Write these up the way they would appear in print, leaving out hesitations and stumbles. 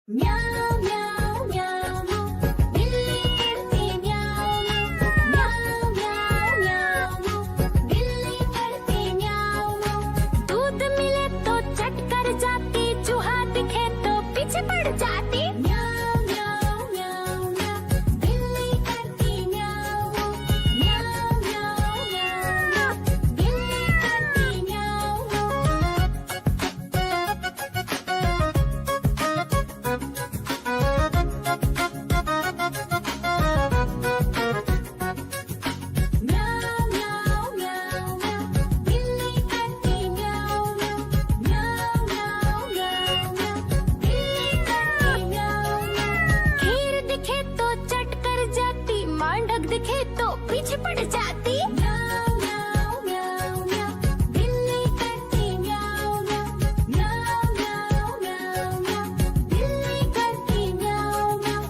म्याऊं म्याऊं म्याऊं बिल्ली करती म्याऊं म्याऊं म्याऊं म्याऊं बिल्ली करती म्याऊं। दूध मिले तो चट कर जाती, चूहा दिखे तो पीछे पड़ जाती। म्याऊं म्याऊं म्याऊं म्याऊं बिल्ली करती म्याऊं म्याऊं म्याऊं म्याऊं बिल्ली करती म्याऊं। म्याऊं म्याऊं म्याऊं म्याऊं बिल्ली करती म्याऊं म्याऊं म्याऊं म्याऊं म्याऊं बिल्ली करती म्याऊं। खीर दिखे तो चट कर जाती, मांडक दिखे तो पीछे पड़ जाती। म्याऊं म्याऊं म्याऊं म्याऊं बिल्ली करती म्याऊं म्याऊं म्याऊं म्याऊं म्याऊं बिल्ली करती म्याऊं म्याऊं।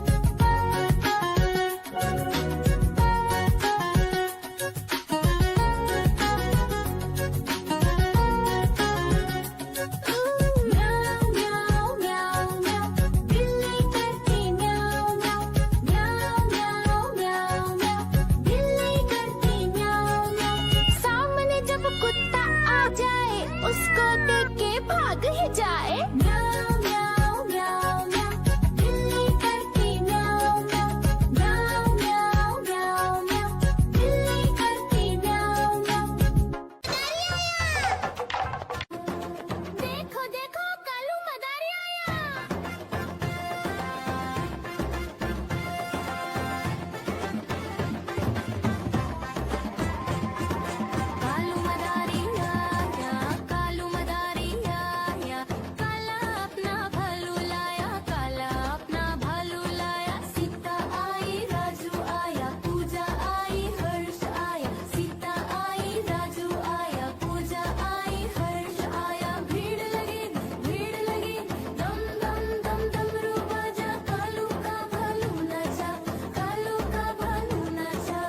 म्याऊं म्याऊं म्याऊं म्याऊं बिल्ली करती म्याऊं म्याऊं म्याऊं म्याऊं म्याऊं म्याऊं बिल्ली करती म्याऊं म्याऊं। सामने जब कुत्ता आ जाए, उसको देख के भाग ही जाए। म्याऊं म्याऊं म्याऊं म्याऊं बिल्ली करती म्याऊं म्याऊं म्याऊं म्याऊं म्याऊं म्याऊं बिल्ली करती म्याऊं म्याऊं। देखो देखो कालू मदारी आया। कालू मदारी आया, कालू मदारी आया, काला अपना भालू लाया, काला अपना भालू लाया। सीता आई, राजू आया, पूजा आई, हर्ष आया। सीता आई, राजू आया, पूजा आई, हर्ष आया। भीड़ लगी, दम दम दम डमरू बाजा, कालू का भालू नाचा, कालू का भालू नाचा।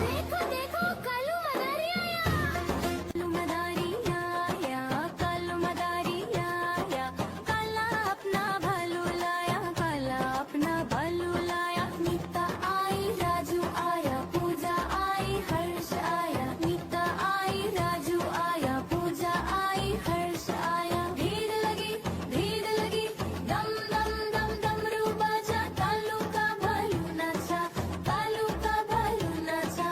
देखो देखो कालू मदारी आया। कालू मदारी आया, कालू मदारी आया, काला अपना भालू लाया, काला अपना भालू लाया। नीता आई, राजू आया, पूजा आई, हर्ष आया। नीता आई, राजू आया, पूजा आई, हर्ष आया। भीड़ लगी, दम दम दम डमरू बाजा, कालू का भालू नाचा, कालू का भालू नाचा।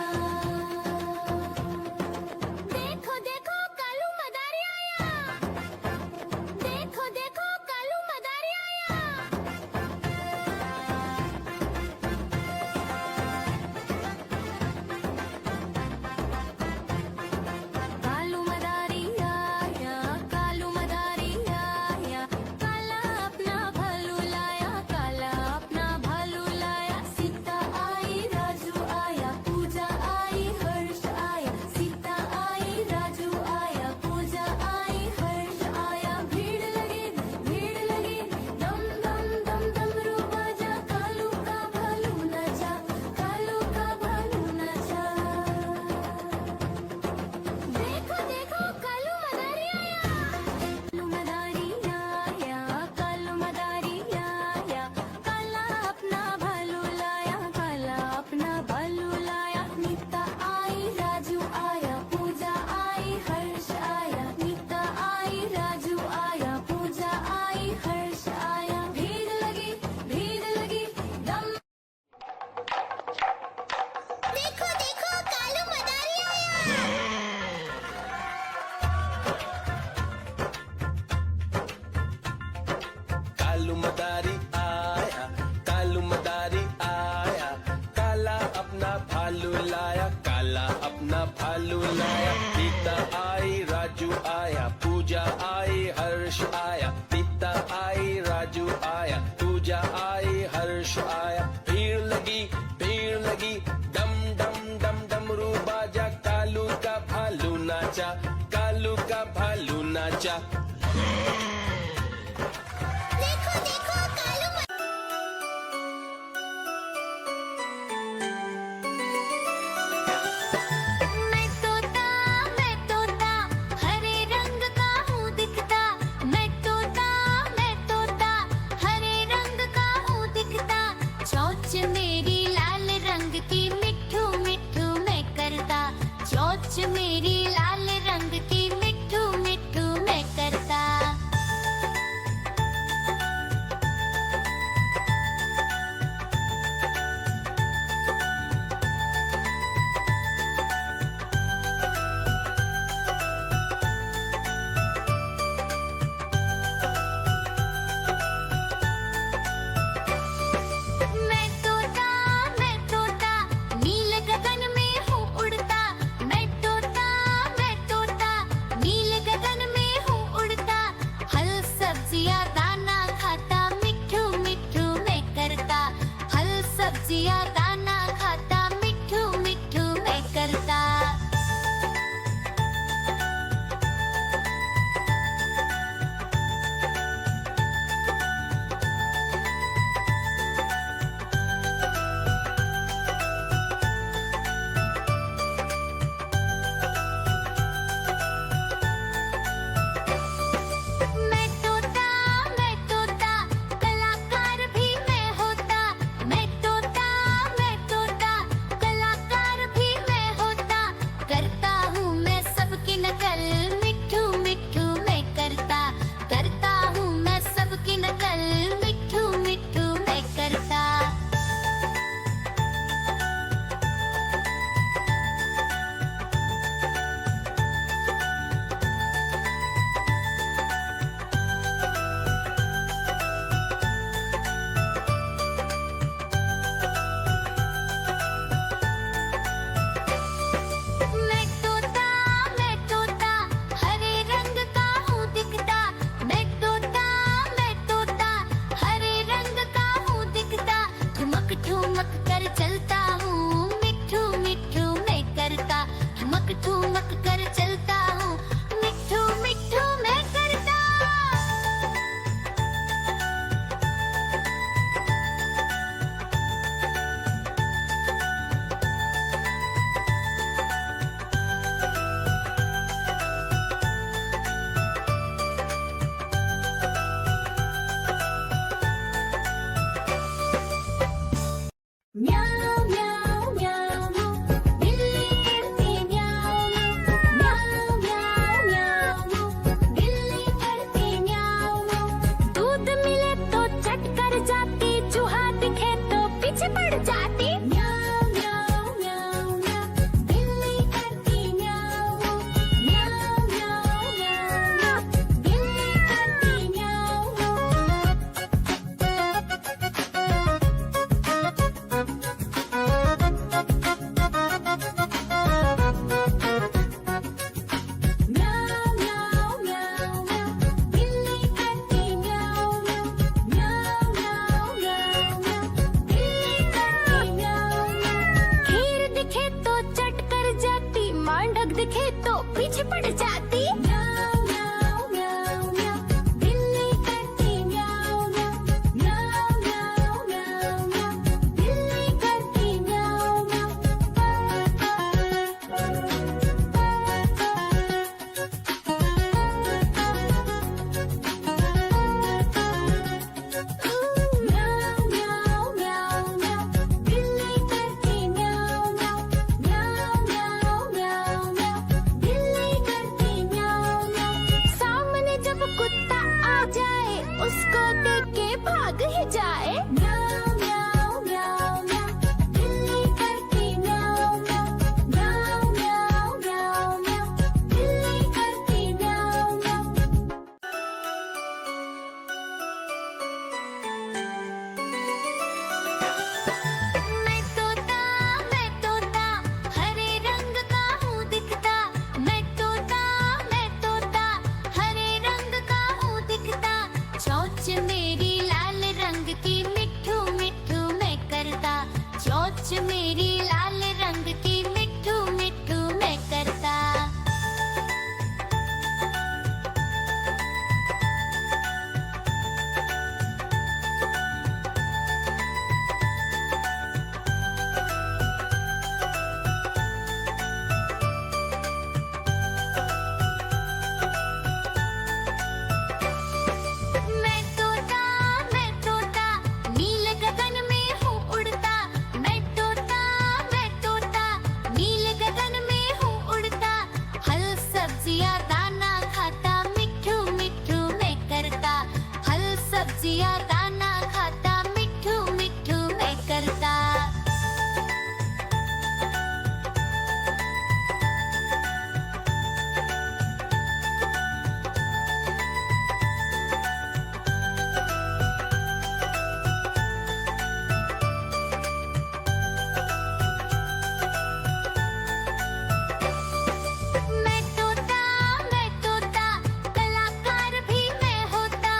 देखो देखो कालू मदारी आया। देखो देखो कालू मदारी आया। कालू मदारी आया, कालू मदारी आया, काला अपना भालू लाया, काला अपना भालू लाया। सीता आई, राजू आया, पूजा आई, हर्ष आया। सीता आई, राजू आया, पूजा आई, हर्ष आया। भीड़ लगी, दम दम दम डमरू बाजा, कालू का भालू नाचा, कालू का भालू नाचा। देखो देखो कालू मदारी आया। कालू मदारी आया, कालू मदारी आया, काला अपना भालू लाया, काला अपना भालू लाया। नीता आई, राजू आया, पूजा आई, हर्ष आया। नीता आई, राजू आया, पूजा आई, हर्ष आया। भीड़ लगी, दम। देखो देखो कालू मदारी आया। कालू मदारी आया, कालू मदारी आया, काला अपना भालू लाया, काला अपना भालू लाया। सीता आई, राजू आया, पूजा आई, हर्ष आया। सीता आई, राजू आया, पूजा आई, हर्ष आया। भीड़ लगी, डम डम डम डमरू बाजा, कालू का भालू नाचा, कालू का भालू नाचा। देखो देखो कालू मैं तोता हरे रंग का हूँ दिखता। मैं तोता सब्जियां दाना खाता, मिट्ठू मिट्ठू मैं करता। फल सब्जियां दाना खाता, मिट्ठू मिट्ठू मैं करता। मैं तोता कलाकार भी मैं होता। मैं तोता कलाकार भी मैं होता। करता हूँ मैं सबकी नकल, मिट्ठू मिट्ठू मैं करता। करता हूँ मैं सबकी नकल, मिट्ठू मिट्ठू मैं करता। मैं तोता हरे रंग का हूँ दिखता। मैं तोता हरे रंग का हूँ दिखता। ठुमक ठुमक कर चलता हूँ, मिट्ठू मिट्ठू मैं करता। ठुमक ठुमक कर चलता हूँ, मिट्ठू मिट्ठू मैं करता। म्याऊ म्याऊ म्याऊ बिल्ली करती म्याऊ म्याऊ म्याऊ म्याऊ बिल्ली करती म्याऊ। दूध मिले तो चट कर जाती, चूहा दिखे तो पीछे पड़ जाती। म्याऊ म्याऊ म्याऊ म्याऊ बिल्ली करती म्याऊ म्याऊ म्याऊ म्याऊ बिल्ली करती म्याऊ। म्याऊ म्याऊ म्याऊ म्याऊ बिल्ली करती म्याऊ म्याऊ म्याऊ म्याऊ म्याऊ बिल्ली करती म्याऊ। खीर दिखे तो चट कर जाती, मांडक दिखे तो पीछे पड़ जाती। म्याऊ म्याऊ म्याऊ म्याऊ बिल्ली करती म्याऊ म्याऊ म्याऊ म्याऊ म्याऊ बिल्ली करती म्याऊ म्याऊ म्याऊ म्याऊ म्याऊ बिल्ली करती म्याऊ म्याऊ म्याऊ म्याऊ म्याऊ बिल्ली करती म्याऊ। सामने जब कुत्ता आ जाए, उसको देख के भाग ही जाए। म्याऊ म्याऊ म्याऊ म्याऊ बिल्ली करती म्याऊ म्याऊ म्याऊ म्याऊ म्याऊ बिल्ली करती म्याऊ म्याऊ। मैं तोता हरे रंग का हूँ दिखता। मैं तोता हरे रंग का हूँ दिखता। चोंच मेरी लाल रंग की, मिट्ठू मिट्ठू मैं करता। चोंच मेरी लाल रंग की, मिट्ठू मिट्ठू मैं करता। मैं तोता नील गगन में हूँ उड़ता। मैं तोता नील गगन में हूँ उड़ता। फल सब्जियां दाना खाता, मिट्ठू मिट्ठू मैं करता। फल सब्जियां दाना खाता, मिट्ठू मिट्ठू मैं करता। मैं तोता कलाकार भी मैं होता।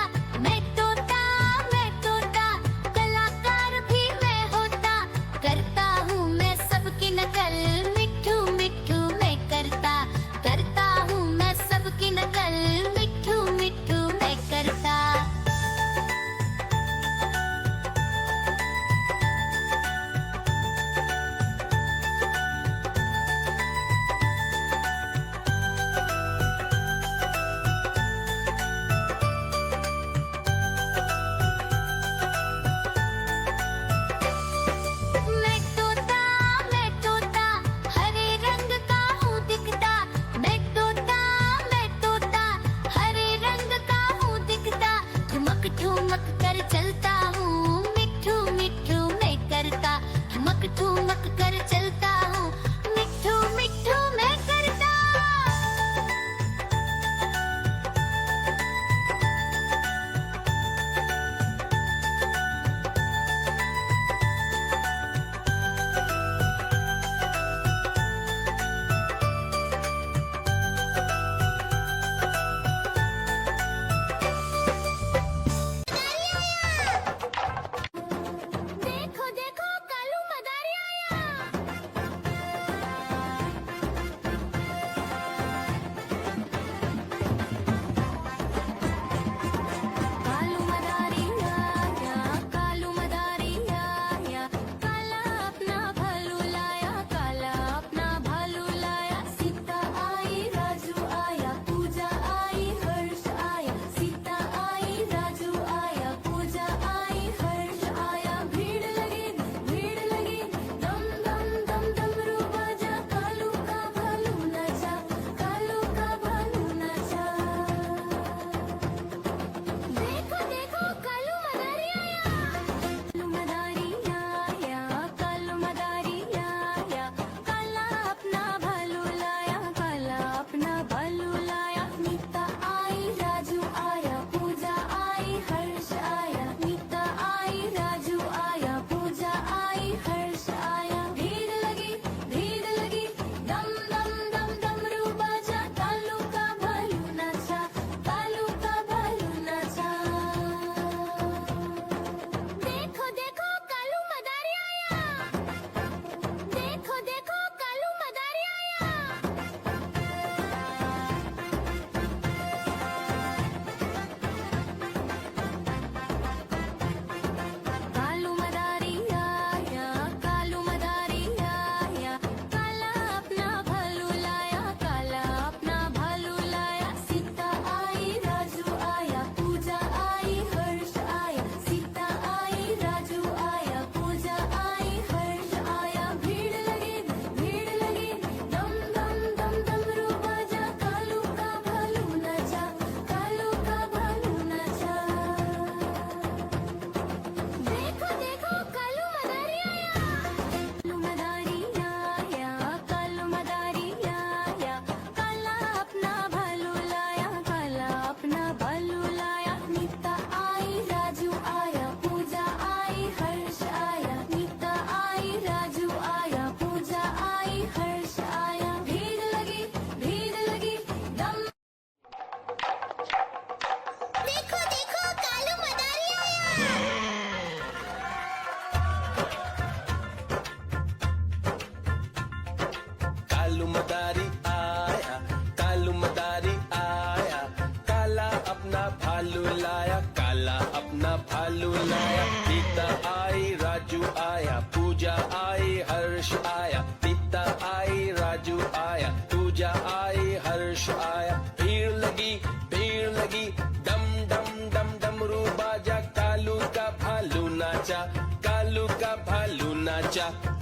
नाचा, कालू का भालू नाचा।